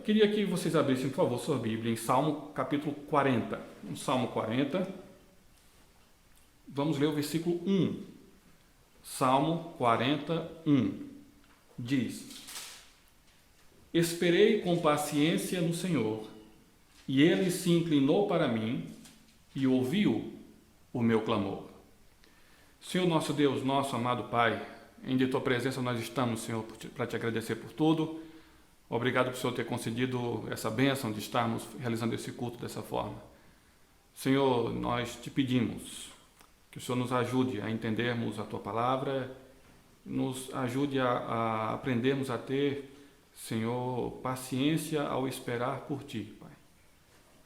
queria que vocês abrissem, por favor, sua Bíblia em Salmo capítulo 40. No Salmo 40, vamos ler o versículo 1. Salmo 41 diz: Esperei com paciência no Senhor, e Ele se inclinou para mim e ouviu o meu clamor. Senhor nosso Deus, nosso amado Pai, em Tua presença nós estamos, Senhor, para Te agradecer por tudo. Obrigado por Senhor ter concedido essa bênção de estarmos realizando esse culto dessa forma. Senhor, nós Te pedimos que o Senhor nos ajude a entendermos a Tua palavra, nos ajude a aprendermos a ter, Senhor, paciência ao esperar por Ti, Pai.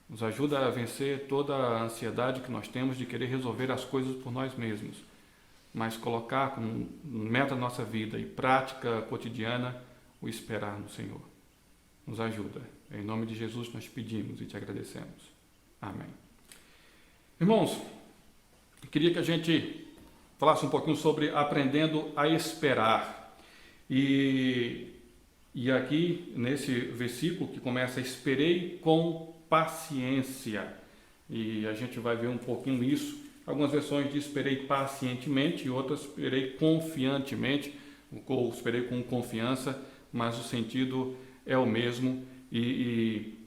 Nos ajuda a vencer toda a ansiedade que nós temos de querer resolver as coisas por nós mesmos, mas colocar como meta da nossa vida e prática cotidiana o esperar no Senhor. Nos ajuda. Em nome de Jesus nós pedimos e Te agradecemos. Amém. Irmãos, eu queria que a gente falasse um pouquinho sobre aprendendo a esperar. E aqui, nesse versículo que começa, esperei com paciência. E a gente vai ver um pouquinho isso. Algumas versões diz esperei pacientemente e outras esperei confiantemente, ou esperei com confiança, mas o sentido é o mesmo e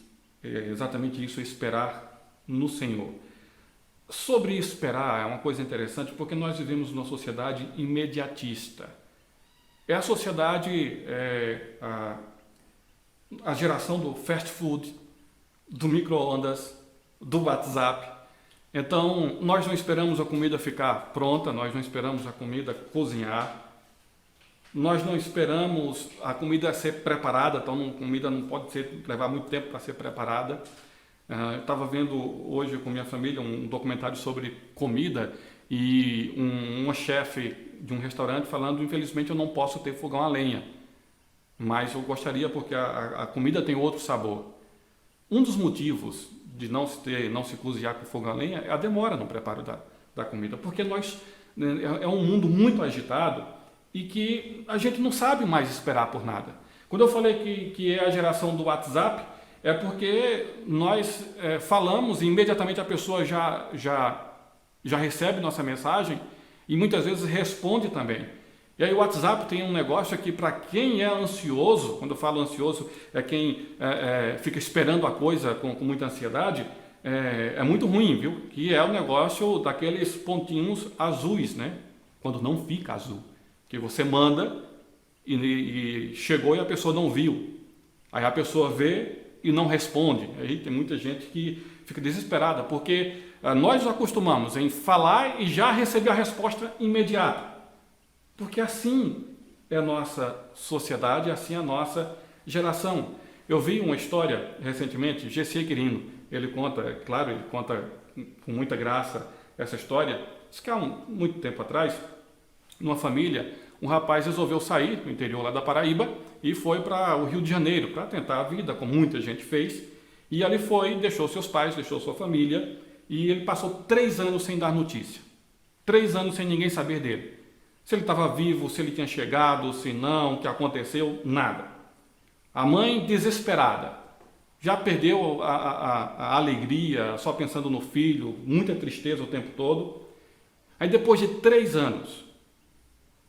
é exatamente isso, esperar no Senhor. Sobre esperar é uma coisa interessante porque nós vivemos numa sociedade imediatista. É a sociedade, a geração do fast food, do micro-ondas, do WhatsApp. Então, nós não esperamos a comida ficar pronta, nós não esperamos a comida cozinhar, nós não esperamos a comida ser preparada, então a comida não pode levar muito tempo para ser preparada. Eu estava vendo hoje com minha família um documentário sobre comida e uma chefe de um restaurante falando, infelizmente eu não posso ter fogão a lenha, mas eu gostaria porque a comida tem outro sabor. Um dos motivos de não se cozinhar com fogão a lenha é a demora no preparo da comida, porque é um mundo muito agitado e que a gente não sabe mais esperar por nada. Quando eu falei que é a geração do WhatsApp, é porque nós falamos e imediatamente a pessoa já recebe nossa mensagem e muitas vezes responde também. E aí o WhatsApp tem um negócio que para quem é ansioso, quando eu falo ansioso, é quem fica esperando a coisa com muita ansiedade, é muito ruim, viu? Que é o negócio daqueles pontinhos azuis, né? Quando não fica azul. Que você manda e chegou e a pessoa não viu. Aí a pessoa vê e não responde. Aí tem muita gente que fica desesperada, porque nós nos acostumamos em falar e já receber a resposta imediata. Porque assim é a nossa sociedade, assim é a nossa geração. Eu vi uma história recentemente, G.C. Quirino, ele conta com muita graça essa história. Diz que há muito tempo atrás, numa família, um rapaz resolveu sair do interior lá da Paraíba e foi para o Rio de Janeiro para tentar a vida, como muita gente fez. E ali foi, deixou seus pais, deixou sua família e ele passou 3 anos sem dar notícia. 3 anos sem ninguém saber dele. Se ele estava vivo, se ele tinha chegado, se não, o que aconteceu, nada. A mãe desesperada, já perdeu a alegria, só pensando no filho, muita tristeza o tempo todo. Aí depois de 3 anos,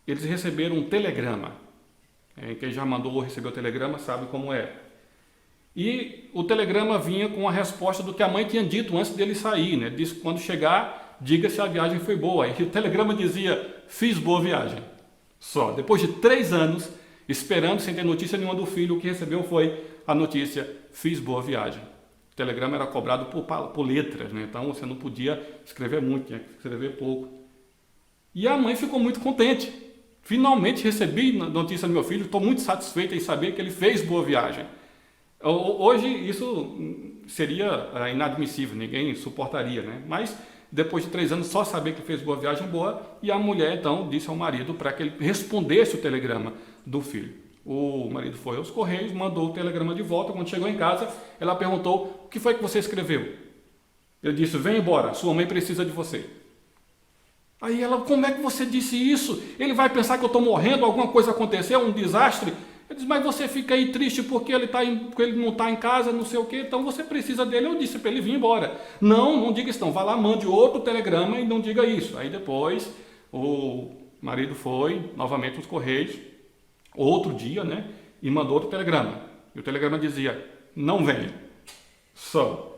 eles receberam um telegrama. Quem já mandou ou recebeu o telegrama sabe como é. E o telegrama vinha com a resposta do que a mãe tinha dito antes dele sair, né? Disse que quando chegar, diga se a viagem foi boa. E o telegrama dizia, fiz boa viagem. Só. Depois de 3 anos, esperando, sem ter notícia nenhuma do filho, o que recebeu foi a notícia, fiz boa viagem. O telegrama era cobrado por letras, né? Então você não podia escrever muito, tinha que escrever pouco. E a mãe ficou muito contente. Finalmente recebi notícia do meu filho, estou muito satisfeita em saber que ele fez boa viagem. Hoje isso seria inadmissível, ninguém suportaria, né? Mas depois de 3 anos só saber que fez boa viagem boa, e a mulher então disse ao marido para que ele respondesse o telegrama do filho. O marido foi aos Correios, mandou o telegrama de volta. Quando chegou em casa, ela perguntou, o que foi que você escreveu? Ele disse, vem embora, sua mãe precisa de você. Aí ela, como é que você disse isso? Ele vai pensar que eu estou morrendo, alguma coisa aconteceu, um desastre? Ele diz, mas você fica aí triste porque porque ele não está em casa, não sei o quê, então você precisa dele. Eu disse para ele vir embora. Não diga isso não, vá lá, mande outro telegrama e não diga isso. Aí depois o marido foi novamente nos Correios, outro dia, né, e mandou outro telegrama. E o telegrama dizia, não venha. Só.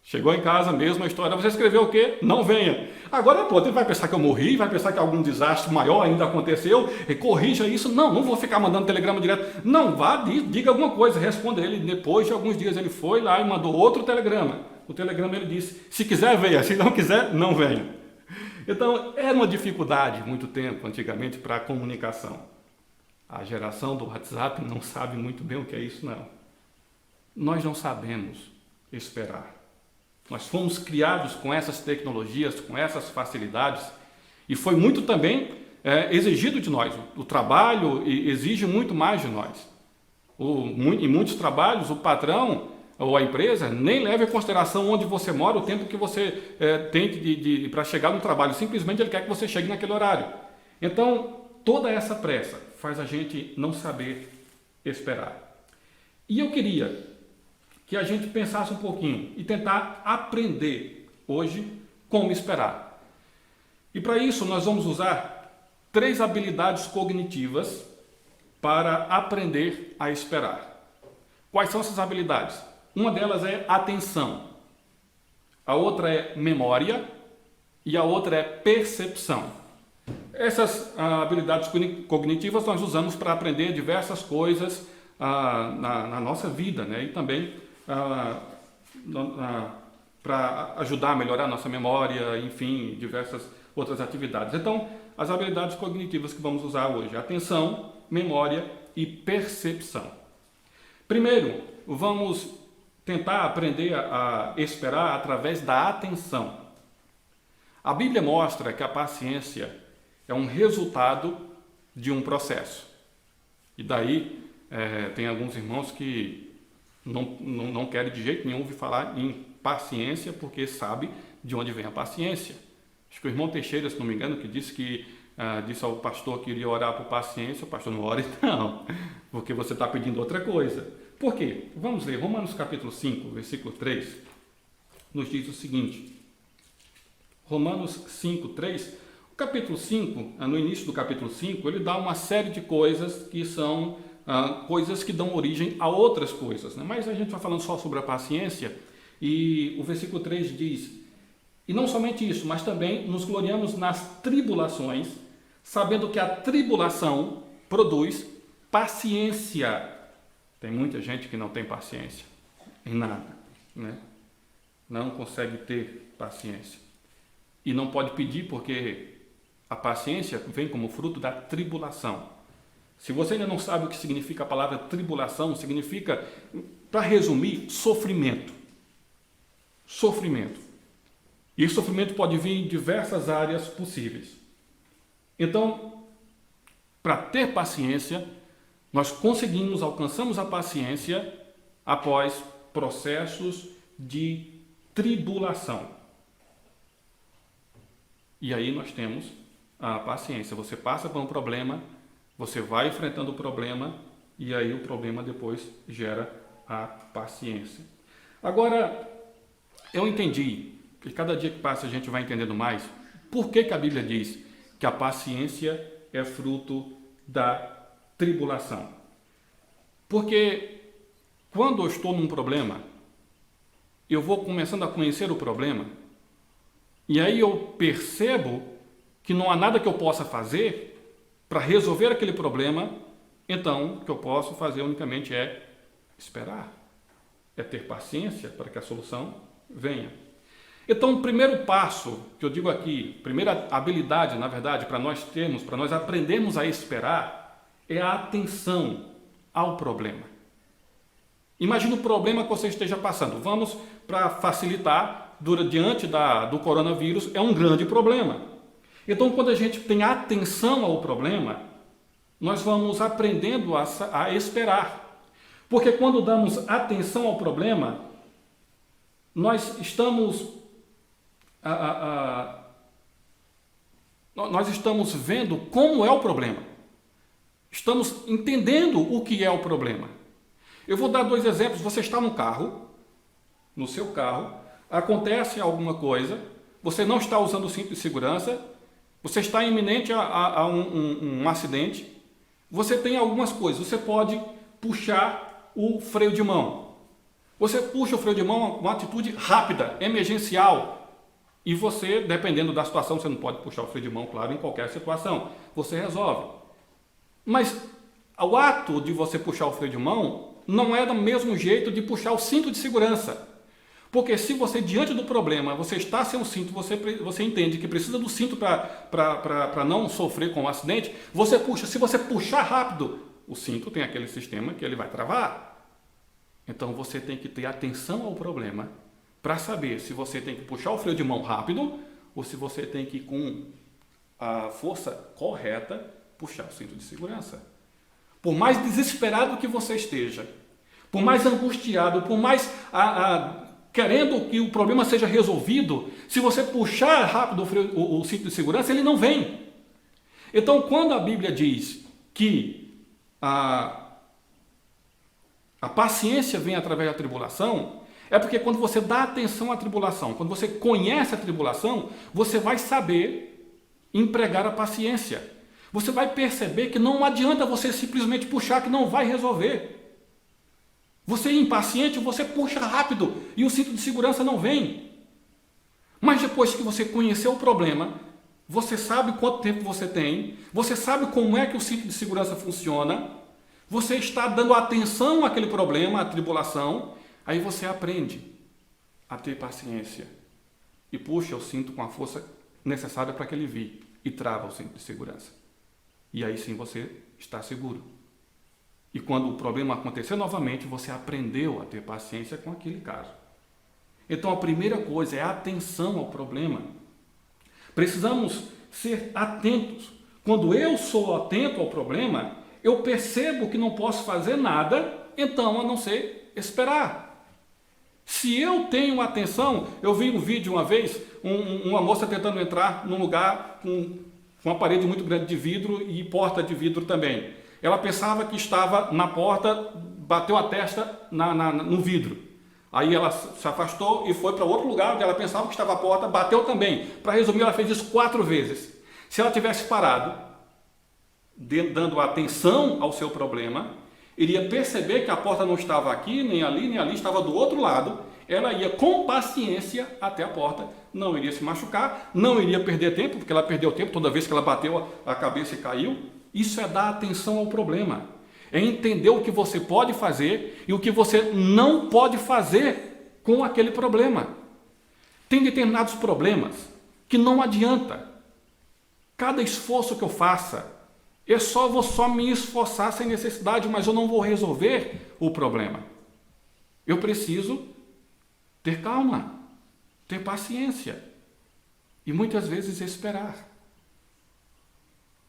Chegou em casa, mesma história. Você escreveu o quê? Não venha. Agora, pô, ele vai pensar que eu morri, vai pensar que algum desastre maior ainda aconteceu, e corrija isso. Não vou ficar mandando telegrama direto. Não, vá, diga alguma coisa, responda ele. Depois de alguns dias ele foi lá e mandou outro telegrama. O telegrama ele disse, se quiser venha, se não quiser, não venha. Então, era uma dificuldade muito tempo, antigamente, para a comunicação. A geração do WhatsApp não sabe muito bem o que é isso, não. Nós não sabemos esperar. Nós fomos criados com essas tecnologias, com essas facilidades, e foi muito também exigido de nós. O trabalho exige muito mais de nós. Em muitos trabalhos, o patrão ou a empresa nem leva em consideração onde você mora, o tempo que você tem para chegar no trabalho. Simplesmente ele quer que você chegue naquele horário. Então, toda essa pressa faz a gente não saber esperar. E eu queria que a gente pensasse um pouquinho e tentar aprender hoje como esperar. E para isso nós vamos usar 3 habilidades cognitivas para aprender a esperar. Quais são essas habilidades? Uma delas é atenção, a outra é memória e a outra é percepção. Essas habilidades cognitivas nós usamos para aprender diversas coisas na nossa vida, né? E também para ajudar a melhorar a nossa memória, enfim, diversas outras atividades. Então, as habilidades cognitivas que vamos usar hoje: atenção, memória e percepção. Primeiro, vamos tentar aprender a esperar através da atenção. A Bíblia mostra que a paciência é um resultado de um processo. E daí tem alguns irmãos que não querem de jeito nenhum ouvir falar em paciência, porque sabe de onde vem a paciência. Acho que o irmão Teixeira, se não me engano, que disse ao pastor que iria orar por paciência. O pastor não ora, não, porque você está pedindo outra coisa. Por quê? Vamos ler Romanos capítulo 5, versículo 3, nos diz o seguinte. Romanos 5, 3. O capítulo 5, no início do capítulo 5, ele dá uma série de coisas que são coisas que dão origem a outras coisas, né? Mas a gente vai falando só sobre a paciência, e o versículo 3 diz, e não somente isso, mas também nos gloriamos nas tribulações, sabendo que a tribulação produz paciência. Tem muita gente que não tem paciência em nada, né? Não consegue ter paciência. E não pode pedir, porque a paciência vem como fruto da tribulação. Se você ainda não sabe o que significa a palavra tribulação, significa, para resumir, sofrimento. Sofrimento. E esse sofrimento pode vir em diversas áreas possíveis. Então, para ter paciência, nós alcançamos a paciência após processos de tribulação. E aí nós temos a paciência. Você passa por um problema, você vai enfrentando o problema, e aí o problema depois gera a paciência. Agora, eu entendi, que cada dia que passa a gente vai entendendo mais, por que a Bíblia diz que a paciência é fruto da tribulação. Porque quando eu estou num problema, eu vou começando a conhecer o problema, e aí eu percebo que não há nada que eu possa fazer para resolver aquele problema. Então, o que eu posso fazer unicamente é esperar, é ter paciência para que a solução venha. Então, o primeiro passo que eu digo aqui, primeira habilidade, na verdade, para nós aprendermos a esperar, é a atenção ao problema. Imagina o problema que você esteja passando. Vamos, para facilitar, diante do coronavírus, é um grande problema. Então, quando a gente tem atenção ao problema, nós vamos aprendendo a esperar. Porque quando damos atenção ao problema, nós estamos vendo como é o problema. Estamos entendendo o que é o problema. Eu vou dar 2 exemplos. Você está no carro, no seu carro, acontece alguma coisa, você não está usando o cinto de segurança, você está iminente a um acidente, você tem algumas coisas. Você pode puxar o freio de mão. Você puxa o freio de mão com uma atitude rápida, emergencial. E você, dependendo da situação, você não pode puxar o freio de mão, claro, em qualquer situação. Você resolve. Mas o ato de você puxar o freio de mão não é do mesmo jeito de puxar o cinto de segurança. Porque se você, diante do problema, você está sem o cinto, você entende que precisa do cinto para não sofrer com o acidente, você puxa. Se você puxar rápido, o cinto tem aquele sistema que ele vai travar. Então você tem que ter atenção ao problema para saber se você tem que puxar o freio de mão rápido ou se você tem que, com a força correta, puxar o cinto de segurança. Por mais desesperado que você esteja, por mais angustiado, por mais querendo que o problema seja resolvido, se você puxar rápido o cinto de segurança, ele não vem. Então, quando a Bíblia diz que a paciência vem através da tribulação, é porque quando você dá atenção à tribulação, quando você conhece a tribulação, você vai saber empregar a paciência. Você vai perceber que não adianta você simplesmente puxar, que não vai resolver. Você é impaciente, você puxa rápido e o cinto de segurança não vem. Mas depois que você conheceu o problema, você sabe quanto tempo você tem, você sabe como é que o cinto de segurança funciona, você está dando atenção àquele problema, à tribulação, aí você aprende a ter paciência e puxa o cinto com a força necessária para que ele vire e trava o cinto de segurança. E aí sim você está seguro. E quando o problema acontecer novamente, você aprendeu a ter paciência com aquele caso. Então a primeira coisa é a atenção ao problema. Precisamos ser atentos. Quando eu sou atento ao problema, eu percebo que não posso fazer nada, então a não ser esperar. Se eu tenho atenção, eu vi um vídeo uma vez, uma moça tentando entrar num lugar com uma parede muito grande de vidro e porta de vidro também. Ela pensava que estava na porta, bateu a testa no vidro. Aí ela se afastou e foi para outro lugar onde ela pensava que estava a porta, bateu também. Para resumir, ela fez isso 4 vezes. Se ela tivesse parado, dando atenção ao seu problema, iria perceber que a porta não estava aqui, nem ali, estava do outro lado. Ela ia com paciência até a porta, não iria se machucar, não iria perder tempo, porque ela perdeu tempo toda vez que ela bateu a cabeça e caiu. Isso é dar atenção ao problema, é entender o que você pode fazer e o que você não pode fazer com aquele problema. Tem determinados problemas que não adianta. Cada esforço que eu faça, vou só me esforçar sem necessidade, mas eu não vou resolver o problema. Eu preciso ter calma, ter paciência e muitas vezes esperar.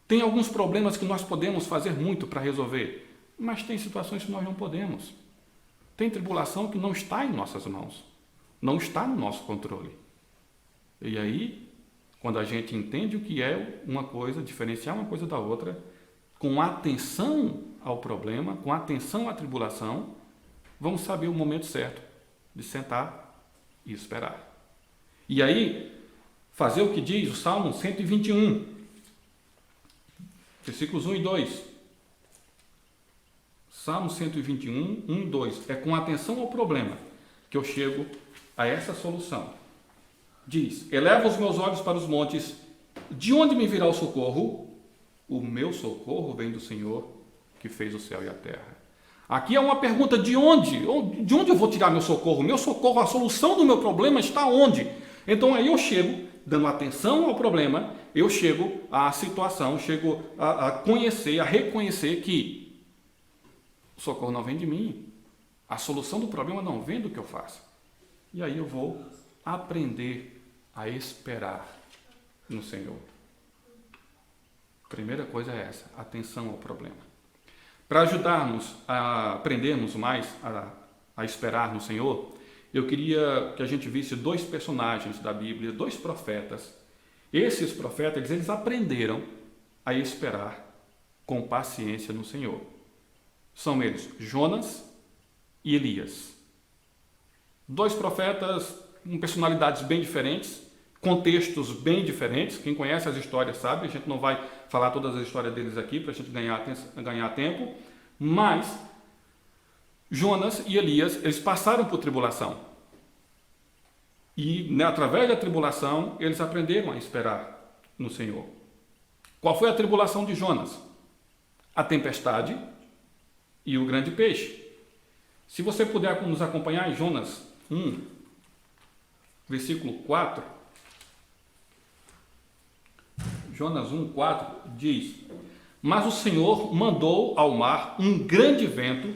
Tem alguns problemas que nós podemos fazer muito para resolver, mas tem situações que nós não podemos. Tem tribulação que não está em nossas mãos, não está no nosso controle. E aí, quando a gente entende o que é uma coisa, diferenciar uma coisa da outra, com atenção ao problema, com atenção à tribulação, vamos saber o momento certo de sentar e esperar. E aí, fazer o que diz o Salmo 121, versículos 1 e 2. Salmo 121, 1 e 2. É com atenção ao problema que eu chego a essa solução. Diz: eleva os meus olhos para os montes, de onde me virá o socorro? O meu socorro vem do Senhor, que fez o céu e a terra. Aqui é uma pergunta: de onde? De onde eu vou tirar meu socorro? Meu socorro, a solução do meu problema está onde? Então aí eu chego, dando atenção ao problema, eu chego à situação, chego a conhecer, a reconhecer que o socorro não vem de mim, a solução do problema não vem do que eu faço. E aí eu vou aprender a esperar no Senhor. Primeira coisa é essa, atenção ao problema. Para ajudarmos a aprendermos mais a esperar no Senhor, eu queria que a gente visse 2 personagens da Bíblia, 2 profetas. Esses profetas, eles aprenderam a esperar com paciência no Senhor. São eles Jonas e Elias. Dois profetas com personalidades bem diferentes, contextos bem diferentes. Quem conhece as histórias sabe, a gente não vai falar todas as histórias deles aqui para a gente ganhar tempo, mas Jonas e Elias, eles passaram por tribulação. E através da tribulação, eles aprenderam a esperar no Senhor. Qual foi a tribulação de Jonas? A tempestade e o grande peixe. Se você puder nos acompanhar em Jonas 1, versículo 4. Jonas 1, 4 diz: Mas o Senhor mandou ao mar um grande vento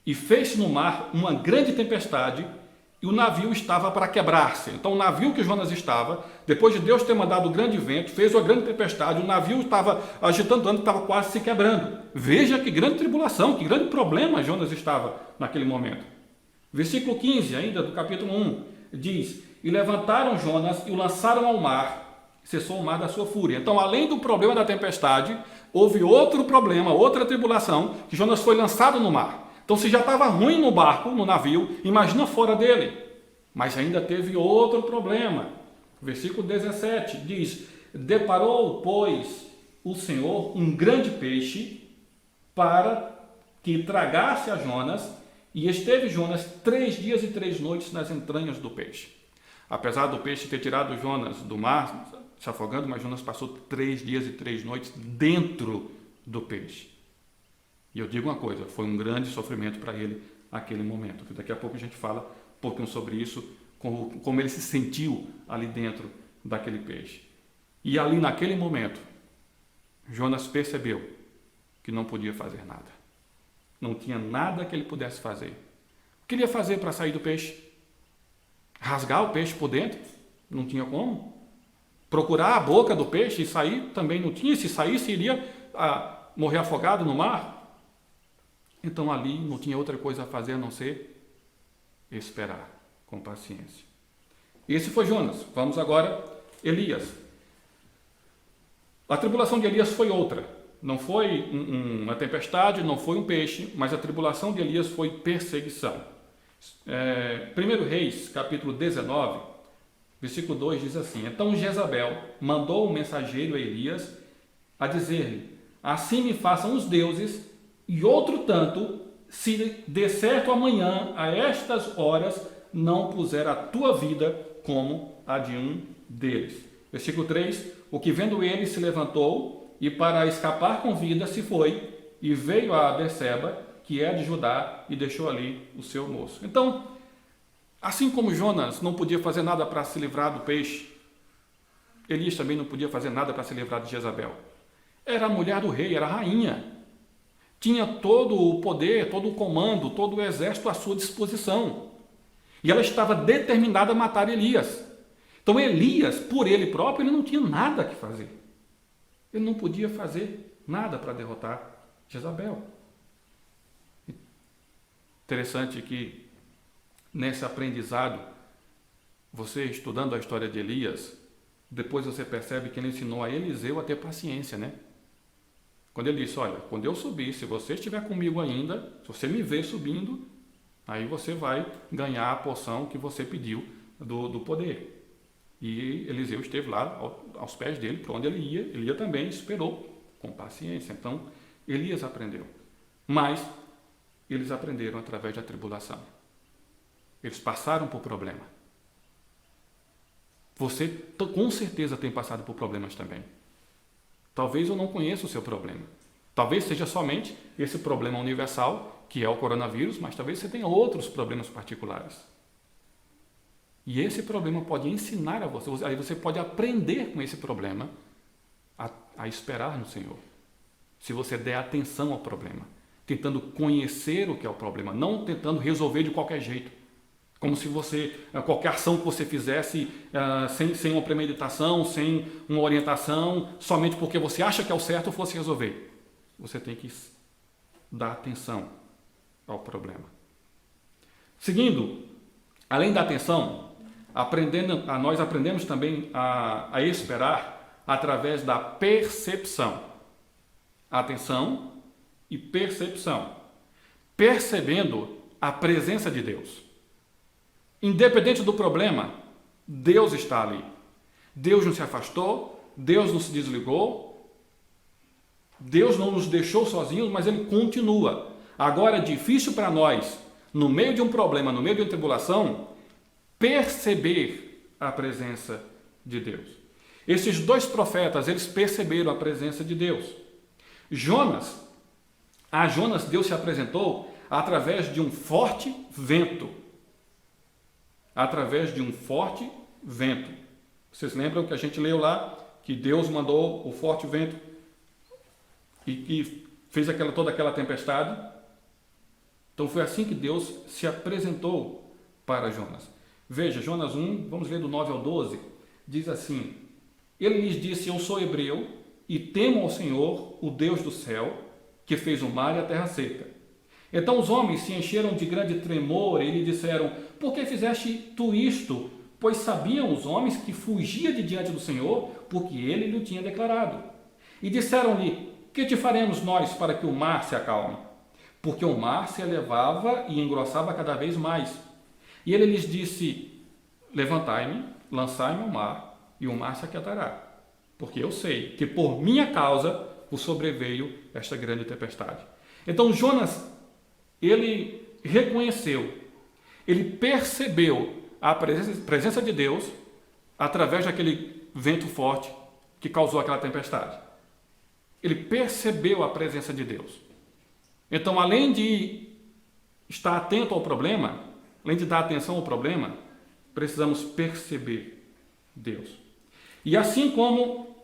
e fez no mar uma grande tempestade, e o navio estava para quebrar-se. Então o navio que Jonas estava, depois de Deus ter mandado o grande vento, fez uma grande tempestade, o navio estava agitando, estava quase se quebrando. Veja que grande tribulação, que grande problema Jonas estava naquele momento. Versículo 15, ainda do capítulo 1, diz: E levantaram Jonas e o lançaram ao mar, cessou o mar da sua fúria. Então, além do problema da tempestade, houve outro problema, outra tribulação, que Jonas foi lançado no mar. Então, se já estava ruim no barco, no navio, imagina fora dele. Mas ainda teve outro problema. Versículo 17 diz: Deparou, pois, o Senhor um grande peixe para que tragasse a Jonas, e esteve Jonas 3 dias e 3 noites nas entranhas do peixe. Apesar do peixe ter tirado Jonas do mar, se afogando, mas Jonas passou 3 dias e 3 noites dentro do peixe. E eu digo uma coisa, foi um grande sofrimento para ele aquele momento. Daqui a pouco a gente fala um pouquinho sobre isso, como ele se sentiu ali dentro daquele peixe. E ali naquele momento, Jonas percebeu que não podia fazer nada. Não tinha nada que ele pudesse fazer. O que ele ia fazer para sair do peixe? Rasgar o peixe por dentro? Não tinha como. Procurar a boca do peixe e sair também não tinha. Se saísse, iria morrer afogado no mar. Então ali não tinha outra coisa a fazer a não ser esperar com paciência. Esse foi Jonas. Vamos agora, Elias. A tribulação de Elias foi outra. Não foi uma tempestade, não foi um peixe, mas a tribulação de Elias foi perseguição. 1 Reis, capítulo 19, versículo 2 diz assim: Então Jezabel mandou um mensageiro a Elias a dizer-lhe: Assim me façam os deuses, e outro tanto, se de certo amanhã, a estas horas, não puser a tua vida como a de um deles. Versículo 3: O que vendo ele se levantou, e para escapar com vida se foi, e veio a Berseba, que é de Judá, e deixou ali o seu moço. Então, assim como Jonas não podia fazer nada para se livrar do peixe, Elias também não podia fazer nada para se livrar de Jezabel. Era a mulher do rei, era a rainha. Tinha todo o poder, todo o comando, todo o exército à sua disposição. E ela estava determinada a matar Elias. Então Elias, por ele próprio, ele não tinha nada que fazer. Ele não podia fazer nada para derrotar Jezabel. Interessante que nesse aprendizado, você estudando a história de Elias, depois você percebe que ele ensinou a Eliseu a ter paciência, né? Quando ele disse: olha, quando eu subir, se você estiver comigo ainda, se você me ver subindo, aí você vai ganhar a porção que você pediu do poder. E Eliseu esteve lá aos pés dele, para onde ele ia também, esperou com paciência. Então, Elias aprendeu. Mas eles aprenderam através da tribulação. Eles passaram por problema. Você com certeza tem passado por problemas também. Talvez eu não conheça o seu problema. Talvez seja somente esse problema universal, que é o coronavírus, mas talvez você tenha outros problemas particulares. E esse problema pode ensinar a você, aí você pode aprender com esse problema a esperar no Senhor. Se você der atenção ao problema, tentando conhecer o que é o problema, não tentando resolver de qualquer jeito. Como se qualquer ação que você fizesse sem uma premeditação, sem uma orientação, somente porque você acha que é o certo, fosse resolver. Você tem que dar atenção ao problema. Seguindo, além da atenção, nós aprendemos também a esperar através da percepção. atenção e percepção. Percebendo a presença de Deus. Independente do problema, Deus está ali. Deus não se afastou, Deus não se desligou, Deus não nos deixou sozinhos, mas Ele continua. Agora é difícil para nós, no meio de um problema, no meio de uma tribulação, perceber a presença de Deus. Esses dois profetas, eles perceberam a presença de Deus. A Jonas Deus se apresentou através de um forte vento. Através de um forte vento. Vocês lembram que a gente leu lá que Deus mandou o forte vento e fez toda aquela tempestade? Então foi assim que Deus se apresentou para Jonas. Veja, Jonas 1, vamos ler do 9 ao 12, diz assim: Ele lhes disse: Eu sou hebreu e temo ao Senhor, o Deus do céu, que fez o mar e a terra seca. Então os homens se encheram de grande tremor e lhe disseram: Por que fizeste tu isto? Pois sabiam os homens que fugia de diante do Senhor, porque ele lhe tinha declarado. E disseram-lhe: Que te faremos nós para que o mar se acalme? Porque o mar se elevava e engrossava cada vez mais. E ele lhes disse: Levantai-me, lançai-me ao mar, e o mar se aquietará. Porque eu sei que por minha causa vos sobreveio esta grande tempestade. Então Jonas, ele reconheceu, ele percebeu a presença de Deus através daquele vento forte que causou aquela tempestade. Ele percebeu a presença de Deus. Então, além de estar atento ao problema, além de dar atenção ao problema, precisamos perceber Deus. E assim como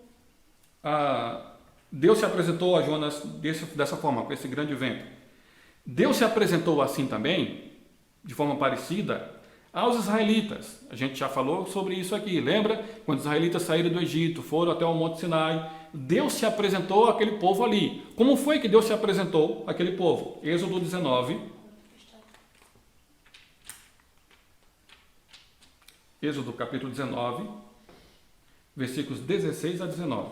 Deus se apresentou a Jonas dessa forma, com esse grande vento, Deus se apresentou assim também, de forma parecida, aos israelitas. A gente já falou sobre isso aqui. Lembra? Quando os israelitas saíram do Egito, foram até o Monte Sinai, Deus se apresentou àquele povo ali. Como foi que Deus se apresentou àquele povo? Êxodo 19. Êxodo capítulo 19, versículos 16 a 19.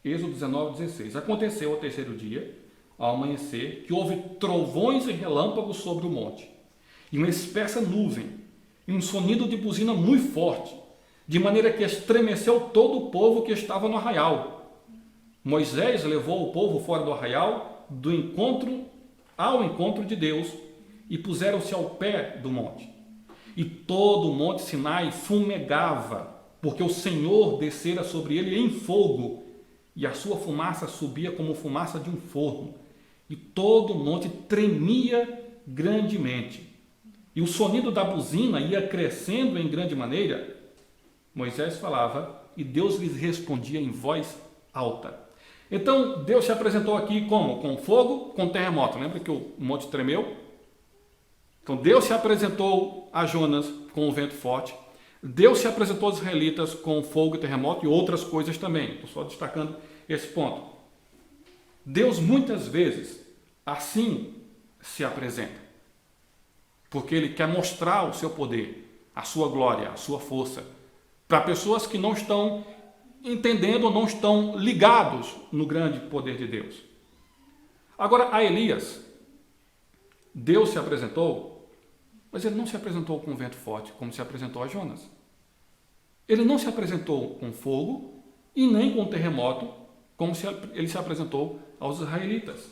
Êxodo 19, 16. Aconteceu ao terceiro dia, ao amanhecer, que houve trovões e relâmpagos sobre o monte, e uma espessa nuvem, e um sonido de buzina muito forte, de maneira que estremeceu todo o povo que estava no arraial. Moisés levou o povo fora do arraial, ao encontro de Deus, e puseram-se ao pé do monte. E todo o monte Sinai fumegava, porque o Senhor descera sobre ele em fogo, e a sua fumaça subia como fumaça de um forno, e todo o monte tremia grandemente. E o sonido da buzina ia crescendo em grande maneira. Moisés falava e Deus lhes respondia em voz alta. Então, Deus se apresentou aqui como? Com fogo, com terremoto. Lembra que o monte tremeu? Então, Deus se apresentou a Jonas com o vento forte. Deus se apresentou aos israelitas com fogo e terremoto e outras coisas também. Estou só destacando esse ponto. Deus muitas vezes assim se apresenta. Porque Ele quer mostrar o seu poder, a sua glória, a sua força, para pessoas que não estão entendendo ou não estão ligados no grande poder de Deus. Agora, a Elias, Deus se apresentou, mas Ele não se apresentou com vento forte, como se apresentou a Jonas. Ele não se apresentou com fogo e nem com terremoto, como Ele se apresentou aos israelitas.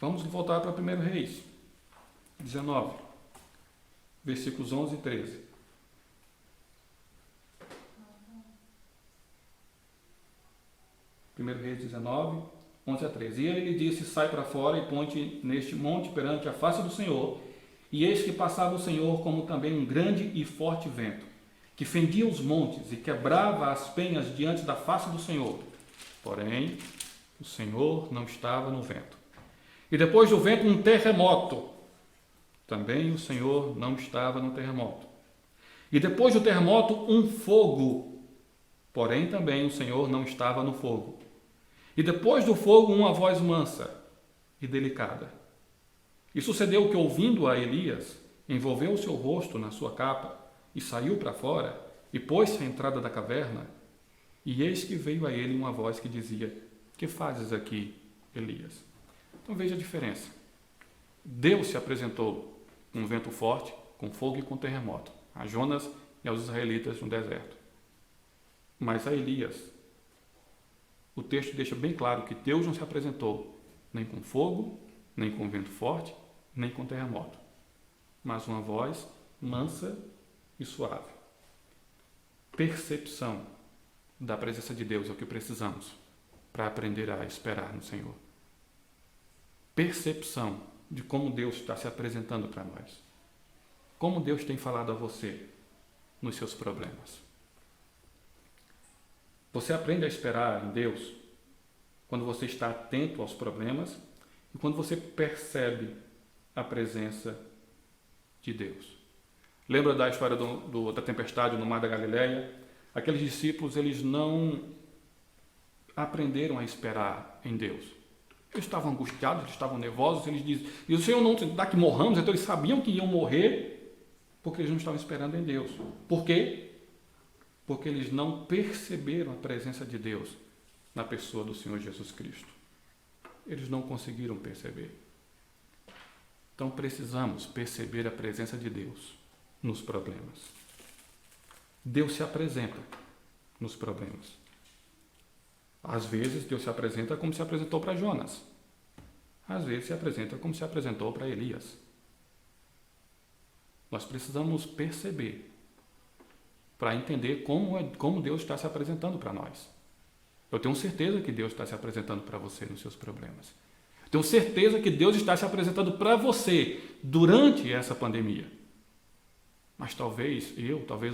Vamos voltar para 1 Reis 19. Versículos 11 e 13. Primeiro Reis 19, 11 a 13. E ele lhe disse: Sai para fora e ponte neste monte perante a face do Senhor. E eis que passava o Senhor como também um grande e forte vento, que fendia os montes e quebrava as penhas diante da face do Senhor. Porém, o Senhor não estava no vento. E depois do vento, um terremoto. Também o Senhor não estava no terremoto. E depois do terremoto, um fogo. Porém, também o Senhor não estava no fogo. E depois do fogo, uma voz mansa e delicada. E sucedeu que, ouvindo a Elias, envolveu o seu rosto na sua capa e saiu para fora e pôs-se à entrada da caverna, e eis que veio a ele uma voz que dizia: que fazes aqui, Elias? Então veja a diferença. Deus se apresentou com um vento forte, com fogo e com terremoto, a Jonas e aos israelitas no deserto. Mas a Elias, o texto deixa bem claro que Deus não se apresentou nem com fogo, nem com vento forte, nem com terremoto, mas uma voz mansa e suave. Percepção da presença de Deus é o que precisamos para aprender a esperar no Senhor. Percepção de como Deus está se apresentando para nós. Como Deus tem falado a você nos seus problemas. Você aprende a esperar em Deus quando você está atento aos problemas e quando você percebe a presença de Deus. Lembra da história da tempestade no mar da Galileia? Aqueles discípulos, eles não aprenderam a esperar em Deus. Eles estavam angustiados, eles estavam nervosos, eles diziam, e o Senhor não dá que morramos, então eles sabiam que iam morrer, porque eles não estavam esperando em Deus. Por quê? Porque eles não perceberam a presença de Deus na pessoa do Senhor Jesus Cristo. Eles não conseguiram perceber. Então precisamos perceber a presença de Deus nos problemas. Deus se apresenta nos problemas. Às vezes Deus se apresenta como se apresentou para Jonas. Às vezes se apresenta como se apresentou para Elias. Nós precisamos perceber para entender como Deus está se apresentando para nós. Eu tenho certeza que Deus está se apresentando para você nos seus problemas. Eu tenho certeza que Deus está se apresentando para você durante essa pandemia. Mas talvez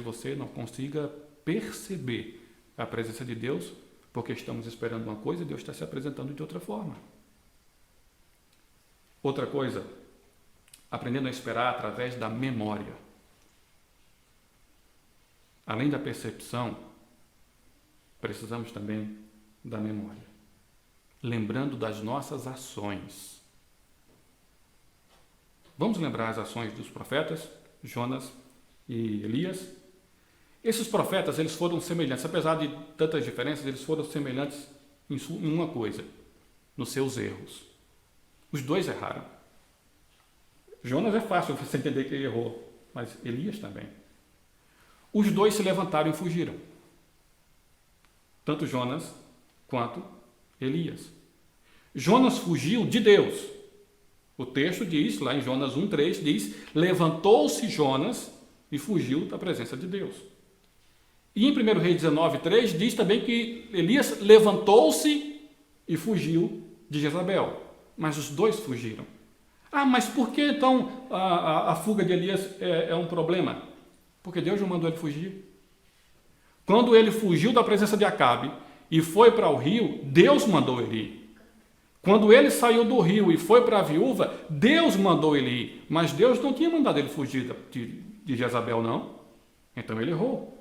você não consiga perceber a presença de Deus, porque estamos esperando uma coisa e Deus está se apresentando de outra forma. Outra coisa, aprendendo a esperar através da memória. Além da percepção, precisamos também da memória. Lembrando das nossas ações. Vamos lembrar as ações dos profetas, Jonas e Elias. Esses profetas, eles foram semelhantes, apesar de tantas diferenças, eles foram semelhantes em uma coisa, nos seus erros. Os dois erraram. Jonas é fácil você entender que ele errou, mas Elias também. Os dois se levantaram e fugiram. Tanto Jonas quanto Elias. Jonas fugiu de Deus. O texto diz, lá em Jonas 1,3, diz: levantou-se Jonas e fugiu da presença de Deus. E em 1 Reis 19,3 diz também que Elias levantou-se e fugiu de Jezabel. Mas os dois fugiram. Ah, mas por que então a fuga de Elias é um problema? Porque Deus não mandou ele fugir. Quando ele fugiu da presença de Acabe e foi para o rio, Deus mandou ele ir. Quando ele saiu do rio e foi para a viúva, Deus mandou ele ir. Mas Deus não tinha mandado ele fugir de Jezabel, não. Então ele errou.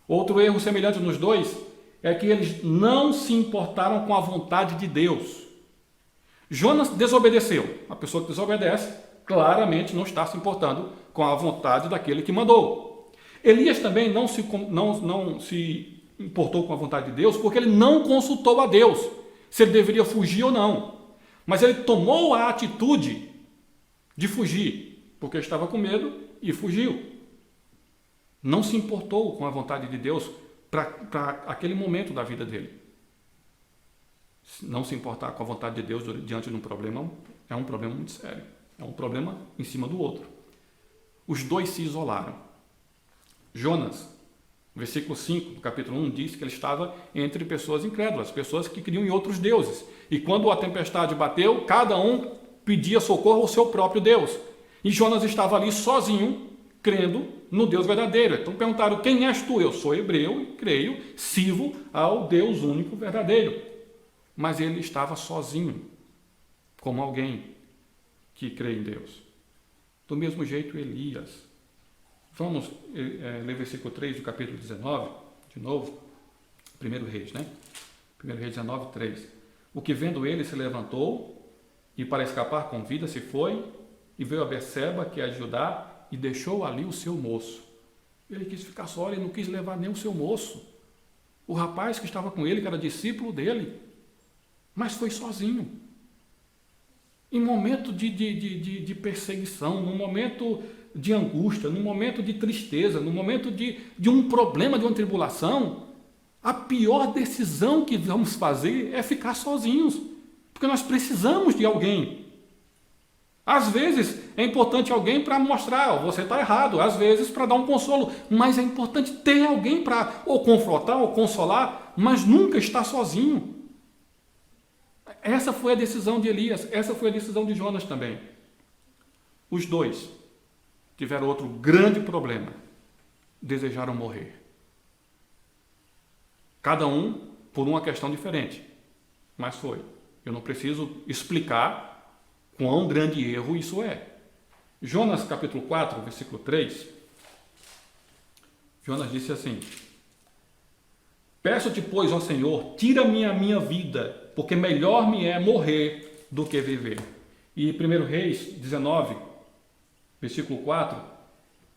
Outro erro semelhante nos dois é que eles não se importaram com a vontade de Deus. Jonas desobedeceu. A pessoa que desobedece claramente não está se importando com a vontade daquele que mandou. Elias também não se importou com a vontade de Deus porque ele não consultou a Deus se ele deveria fugir ou não. Mas ele tomou a atitude de fugir porque estava com medo e fugiu. Não se importou com a vontade de Deus para aquele momento da vida dele. Não se importar com a vontade de Deus diante de um problema é um problema muito sério. É um problema em cima do outro. Os dois se isolaram. Jonas, versículo 5 do capítulo 1, diz que ele estava entre pessoas incrédulas, pessoas que criam em outros deuses. E quando a tempestade bateu, cada um pedia socorro ao seu próprio Deus. E Jonas estava ali sozinho, crendo no Deus verdadeiro. Então perguntaram: quem és tu? Eu sou hebreu e creio, sirvo ao Deus único verdadeiro. Mas ele estava sozinho, como alguém que crê em Deus. Do mesmo jeito, Elias. Vamos ler versículo 3 do capítulo 19, de novo. 1 Reis, né? 1 Reis 19, 3. O que vendo ele se levantou e para escapar com vida se foi e veio a Berseba, que é de Judá, e deixou ali o seu moço. Ele quis ficar só, ele não quis levar nem o seu moço. O rapaz que estava com ele, que era discípulo dele, mas foi sozinho. Em momento de perseguição, num momento de angústia, num momento de tristeza, num momento de um problema, de uma tribulação, a pior decisão que vamos fazer é ficar sozinhos, porque nós precisamos de alguém. Às vezes é importante alguém para mostrar, você está errado, às vezes para dar um consolo, mas é importante ter alguém para ou confrontar ou consolar, mas nunca estar sozinho. Essa foi a decisão de Elias, essa foi a decisão de Jonas também. Os dois tiveram outro grande problema, desejaram morrer. Cada um por uma questão diferente, mas foi. Eu não preciso explicar quão grande erro isso é. Jonas capítulo 4, versículo 3, Jonas disse assim: peço-te, pois, ó Senhor, tira-me a minha vida, porque melhor me é morrer do que viver. E 1 Reis 19, versículo 4,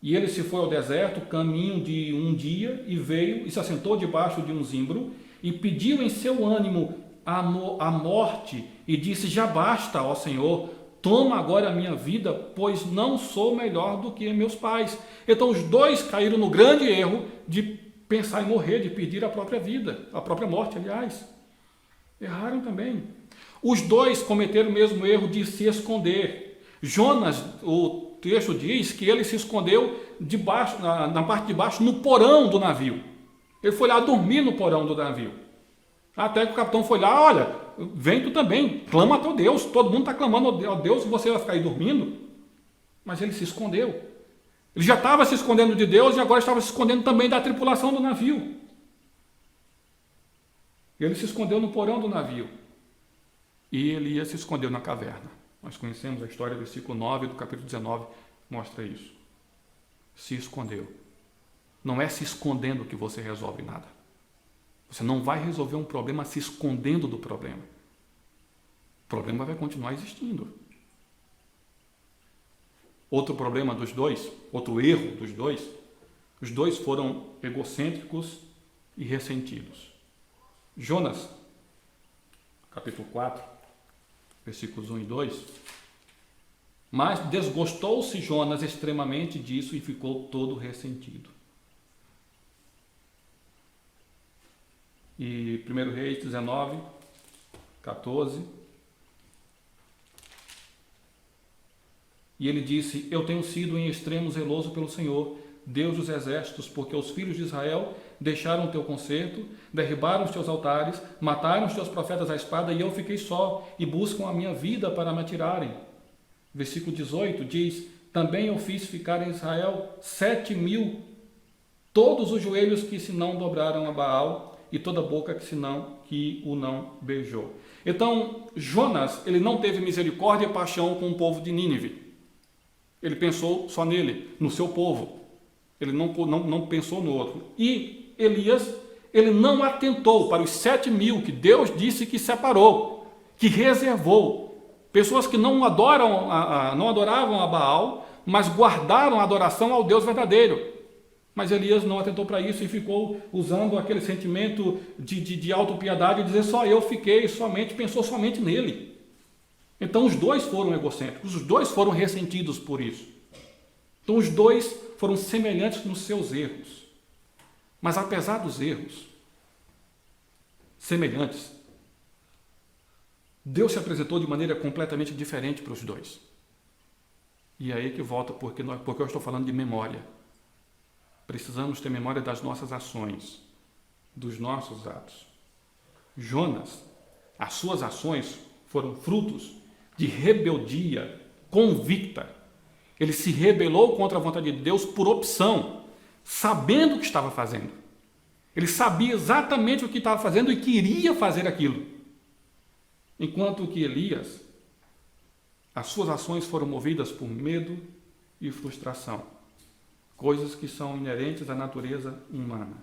e ele se foi ao deserto, caminho de um dia, e veio e se assentou debaixo de um zimbro, e pediu em seu ânimo a morte, e disse: já basta, ó Senhor, toma agora a minha vida, pois não sou melhor do que meus pais. Então os dois caíram no grande erro de pensar em morrer, de pedir a própria vida, a própria morte, aliás. Erraram também. Os dois cometeram o mesmo erro de se esconder. Jonas, o texto diz que ele se escondeu debaixo, na parte de baixo, no porão do navio. Ele foi lá dormir no porão do navio. Até que o capitão foi lá: olha, vem tu também, clama a teu Deus, todo mundo está clamando ao Deus e você vai ficar aí dormindo. Mas ele se escondeu. Ele já estava se escondendo de Deus e agora estava se escondendo também da tripulação do navio. Ele se escondeu no porão do navio. E Elias se escondeu na caverna. Nós conhecemos a história, versículo 9 do capítulo 19, mostra isso. Se escondeu. Não é se escondendo que você resolve nada. Você não vai resolver um problema se escondendo do problema. O problema vai continuar existindo. Outro problema dos dois, outro erro dos dois, os dois foram egocêntricos e ressentidos. Jonas, capítulo 4, versículos 1 e 2, mas desgostou-se Jonas extremamente disso e ficou todo ressentido. E 1 Reis 19, 14. E ele disse: eu tenho sido em extremo zeloso pelo Senhor, Deus dos exércitos, porque os filhos de Israel deixaram o teu concerto, derribaram os teus altares, mataram os teus profetas à espada, e eu fiquei só, e buscam a minha vida para me atirarem. Versículo 18 diz: também eu fiz ficar em Israel 7.000, todos os joelhos que se não dobraram a Baal, e toda boca que o não beijou. Então, Jonas, ele não teve misericórdia e paixão com o povo de Nínive. Ele pensou só nele, no seu povo. Ele não pensou no outro. E Elias, ele não atentou para os 7.000 que Deus disse que separou, que reservou. Pessoas que não adoravam a Baal, mas guardaram a adoração ao Deus verdadeiro. Mas Elias não atentou para isso e ficou usando aquele sentimento de autopiedade e dizer: só eu fiquei, pensou somente nele. Então os dois foram egocêntricos, os dois foram ressentidos por isso. Então os dois foram semelhantes nos seus erros. Mas apesar dos erros semelhantes, Deus se apresentou de maneira completamente diferente para os dois. E é aí que volta porque eu estou falando de memória. Precisamos ter memória das nossas ações, dos nossos atos. Jonas, as suas ações foram frutos de rebeldia convicta. Ele se rebelou contra a vontade de Deus por opção, sabendo o que estava fazendo. Ele sabia exatamente o que estava fazendo e queria fazer aquilo. Enquanto que Elias, as suas ações foram movidas por medo e frustração. Coisas que são inerentes à natureza humana.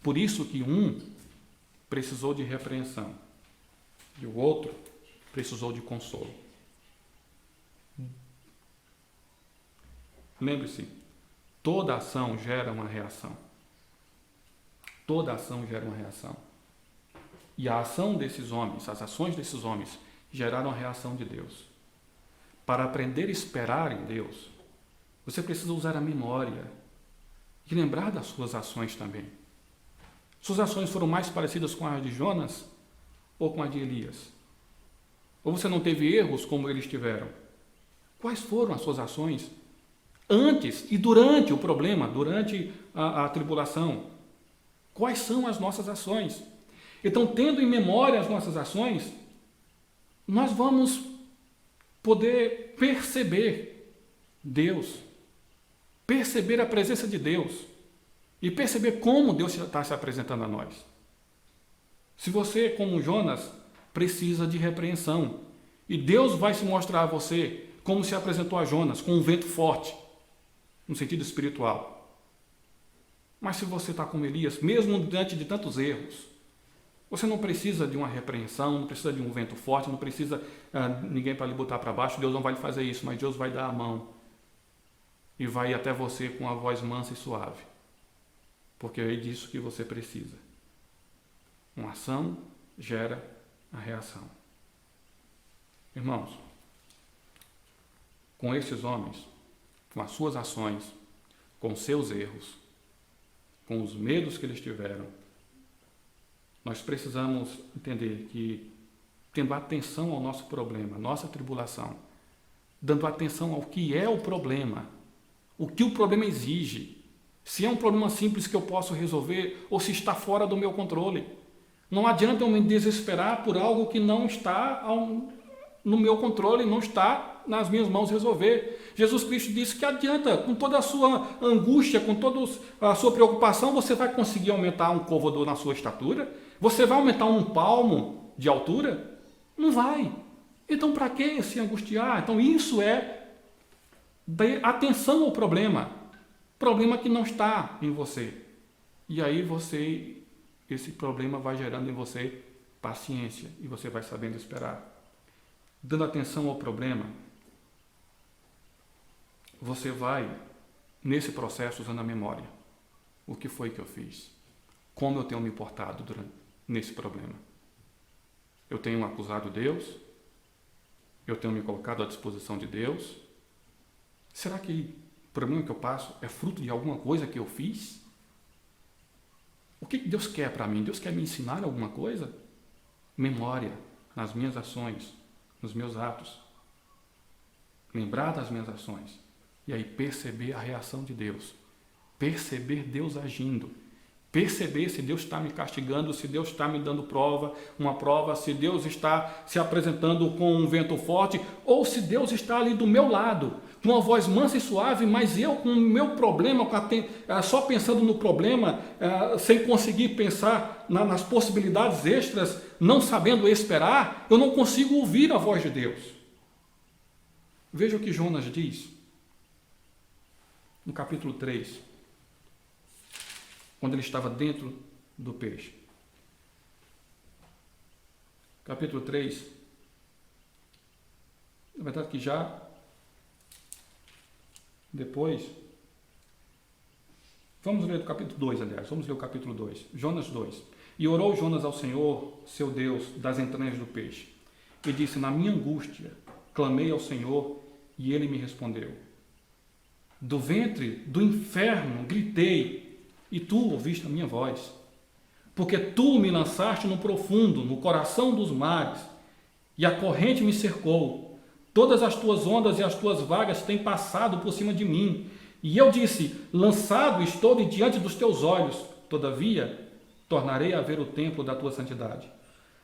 Por isso que um precisou de repreensão e o outro precisou de consolo. Lembre-se, Toda ação gera uma reação. Toda ação gera uma reação. E a ação desses homens, as ações desses homens, geraram a reação de Deus. Para aprender a esperar em Deus, você precisa usar a memória e lembrar das suas ações também. Suas ações foram mais parecidas com as de Jonas ou com as de Elias? Ou você não teve erros como eles tiveram? Quais foram as suas ações antes e durante o problema, durante a tribulação? Quais são as nossas ações? Então, tendo em memória as nossas ações, nós vamos poder perceber Deus, perceber a presença de Deus e perceber como Deus está se apresentando a nós. Se você, como Jonas, precisa de repreensão, e Deus vai se mostrar a você como se apresentou a Jonas, com um vento forte, no sentido espiritual. Mas se você está como Elias, mesmo diante de tantos erros, você não precisa de uma repreensão, não precisa de um vento forte, não precisa ninguém para lhe botar para baixo. Deus não vai lhe fazer isso, mas Deus vai dar a mão e vai até você com a voz mansa e suave, porque é disso que você precisa. Uma ação gera a reação. Irmãos, com esses homens, com as suas ações, com seus erros, com os medos que eles tiveram, nós precisamos entender que, tendo atenção ao nosso problema, à nossa tribulação, dando atenção ao que é o problema, o que o problema exige, se é um problema simples que eu posso resolver ou se está fora do meu controle. Não adianta eu me desesperar por algo que não está no meu controle, não está nas minhas mãos resolver. Jesus Cristo disse que adianta, com toda a sua angústia, com toda a sua preocupação, você vai conseguir aumentar um côvado na sua estatura? Você vai aumentar um palmo de altura? Não vai. Então, para que se angustiar? Então, isso é dar atenção ao problema que não está em você. E aí esse problema vai gerando em você paciência e você vai sabendo esperar. Dando atenção ao problema, você vai, nesse processo, usando a memória. O que foi que eu fiz? Como eu tenho me portado nesse problema? Eu tenho acusado Deus? Eu tenho me colocado à disposição de Deus? Será que o problema que eu passo é fruto de alguma coisa que eu fiz? O que Deus quer para mim? Deus quer me ensinar alguma coisa? Memória nas minhas ações, nos meus atos. Lembrar das minhas ações. E aí perceber a reação de Deus. Perceber Deus agindo. Perceber se Deus está me castigando, se Deus está me dando uma prova, se Deus está se apresentando com um vento forte, ou se Deus está ali do meu lado, com uma voz mansa e suave, mas eu com o meu problema, só pensando no problema, sem conseguir pensar nas possibilidades extras, não sabendo esperar, eu não consigo ouvir a voz de Deus. Veja o que Jonas diz, no capítulo 3, quando ele estava dentro do peixe. Capítulo 3, na verdade que já depois, vamos ler o capítulo 2, aliás, vamos ler o capítulo 2, Jonas 2. E orou Jonas ao Senhor, seu Deus, das entranhas do peixe, e disse: na minha angústia, clamei ao Senhor, e ele me respondeu. Do ventre do inferno gritei, e tu ouviste a minha voz, porque tu me lançaste no profundo, no coração dos mares, e a corrente me cercou. Todas as tuas ondas e as tuas vagas têm passado por cima de mim. E eu disse: lançado estou de diante dos teus olhos, todavia tornarei a ver o templo da tua santidade.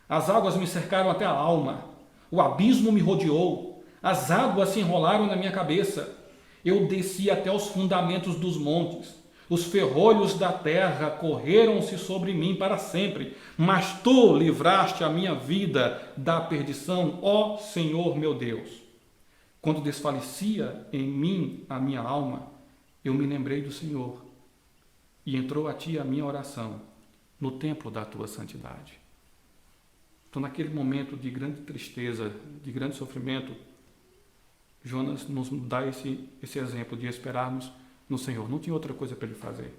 As águas me cercaram até a alma, o abismo me rodeou, as águas se enrolaram na minha cabeça. Eu desci até os fundamentos dos montes. Os ferrolhos da terra correram-se sobre mim para sempre, mas tu livraste a minha vida da perdição, ó Senhor meu Deus. Quando desfalecia em mim a minha alma, eu me lembrei do Senhor, e entrou a ti a minha oração no templo da tua santidade. Então, naquele momento de grande tristeza, de grande sofrimento, Jonas nos dá esse exemplo de esperarmos no Senhor, não tinha outra coisa para ele fazer.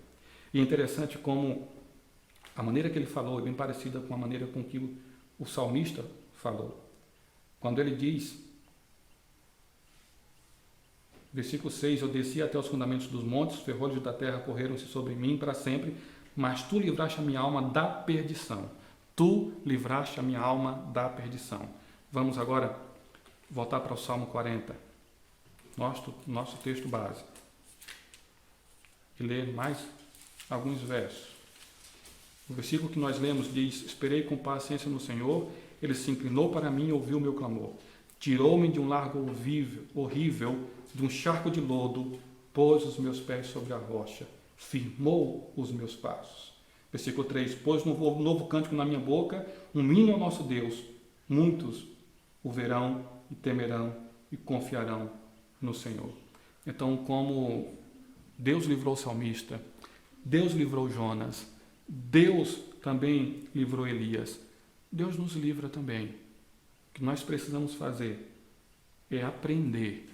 E é interessante como a maneira que ele falou é bem parecida com a maneira com que o salmista falou. Quando ele diz, versículo 6, eu desci até os fundamentos dos montes, os ferrolhos da terra correram-se sobre mim para sempre, mas tu livraste a minha alma da perdição. Tu livraste a minha alma da perdição. Vamos agora voltar para o Salmo 40, nosso texto base, e ler mais alguns versos. O versículo que nós lemos diz, esperei com paciência no Senhor, ele se inclinou para mim e ouviu o meu clamor. Tirou-me de um largo horrível, de um charco de lodo, pôs os meus pés sobre a rocha, firmou os meus passos. Versículo 3, pôs um novo cântico na minha boca, um hino ao nosso Deus. Muitos o verão e temerão e confiarão no Senhor. Então, como Deus livrou o salmista, Deus livrou Jonas, Deus também livrou Elias, Deus nos livra também. O que nós precisamos fazer é aprender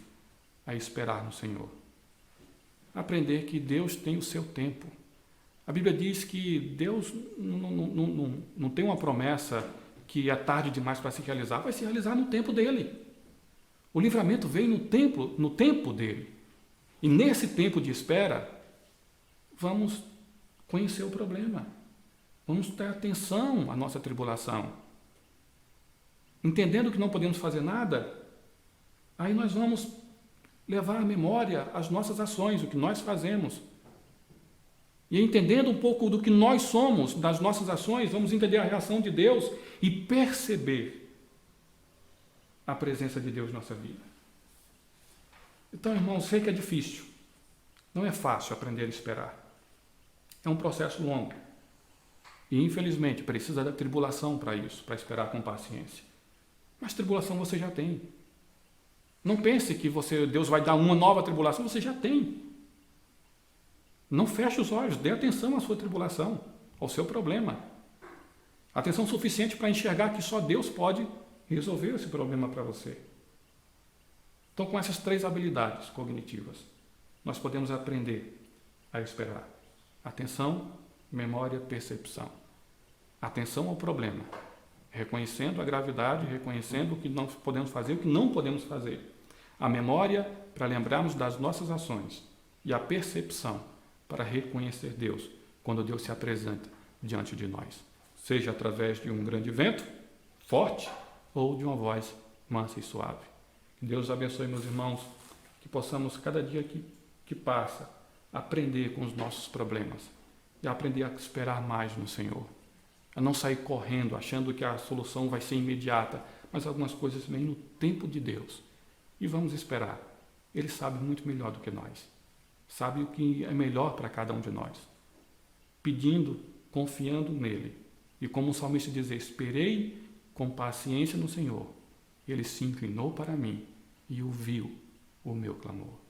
a esperar no Senhor. Aprender que Deus tem o seu tempo. A Bíblia diz que Deus não tem uma promessa que é tarde demais para se realizar, vai se realizar no tempo dele. O livramento vem no tempo dele. E nesse tempo de espera, vamos conhecer o problema. Vamos ter atenção à nossa tribulação. Entendendo que não podemos fazer nada, aí nós vamos levar à memória as nossas ações, o que nós fazemos. E entendendo um pouco do que nós somos, das nossas ações, vamos entender a reação de Deus e perceber a presença de Deus na nossa vida. Então, irmãos, sei que é difícil. Não é fácil aprender a esperar. É um processo longo. E, infelizmente, precisa da tribulação para isso, para esperar com paciência. Mas tribulação você já tem. Não pense que Deus vai dar uma nova tribulação, você já tem. Não feche os olhos, dê atenção à sua tribulação, ao seu problema. Atenção suficiente para enxergar que só Deus pode resolver esse problema para você. Então, com essas 3 habilidades cognitivas, nós podemos aprender a esperar. Atenção, memória, percepção. Atenção ao problema, reconhecendo a gravidade, reconhecendo o que não podemos fazer, o que não podemos fazer. A memória para lembrarmos das nossas ações e a percepção para reconhecer Deus quando Deus se apresenta diante de nós, seja através de um grande vento forte ou de uma voz mansa e suave. Que Deus abençoe, meus irmãos, que possamos cada dia que passa aprender com os nossos problemas e aprender a esperar mais no Senhor, a não sair correndo achando que a solução vai ser imediata, mas algumas coisas vêm no tempo de Deus. E vamos esperar. Ele sabe muito melhor do que nós. Sabe o que é melhor para cada um de nós. Pedindo, confiando nele. E como o salmista diz, esperei com paciência no Senhor. Ele se inclinou para mim e ouviu o meu clamor.